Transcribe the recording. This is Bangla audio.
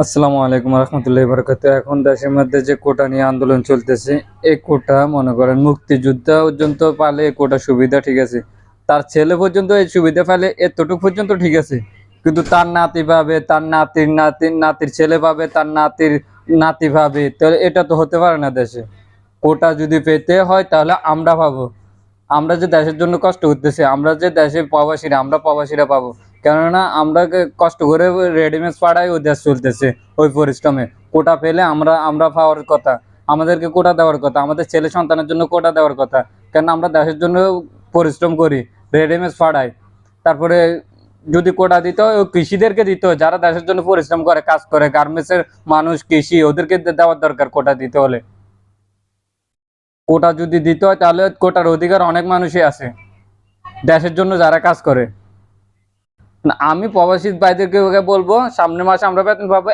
আসসালামু আলাইকুম রহমতুল্লাহি বারাকাতুহু। এখন দেশের মধ্যে যে কোটা নিয়ে আন্দোলন চলতেছে, এই কোটা মনে করেন মুক্তিযোদ্ধা পর্যন্ত পালে এই কোটা সুবিধা ঠিক আছে, তার ছেলে পর্যন্ত এই সুবিধা পেলে এতটুকু পর্যন্ত ঠিক আছে, কিন্তু তার নাতি পাবে, তার নাতির ছেলে পাবে, তার নাতির নাতি পাবে, তাহলে এটা তো হতে পারে না। দেশে কোটা যদি পেতে হয় তাহলে আমরা পাবো। আমরা যে দেশের জন্য কষ্ট করতেছি, আমরা যে দেশে প্রবাসীরা, আমরা প্রবাসীরা পাবো। কেননা আমরা কষ্ট করে রেডিমেড পাড়ায় ওই দেশ চলতেছে, ওই পরিশ্রমে কোটা পেলে আমরা আমরা পাওয়ার কথা, আমাদেরকে কোটা দেওয়ার কথা, আমাদের ছেলে সন্তানের জন্য কোটা দেওয়ার কথা। কেন আমরা দেশের জন্য পরিশ্রম করি, রেডিমেড পাড়ায়। তারপরে যদি কোটা দিত হয়, ওই কৃষিদেরকে দিত হয়, যারা দেশের জন্য পরিশ্রম করে, কাজ করে, গার্মেন্টসের মানুষ, কৃষি, ওদেরকে দেওয়ার দরকার কোটা দিতে হলে। কোটা যদি দিতে হয় তাহলে কোটার অধিকার অনেক মানুষই আছে দেশের জন্য যারা কাজ করে। না, আমি প্রবাসী ভাইদেরকে বলবো সামনের মাসে আমরা বেতন পাবো,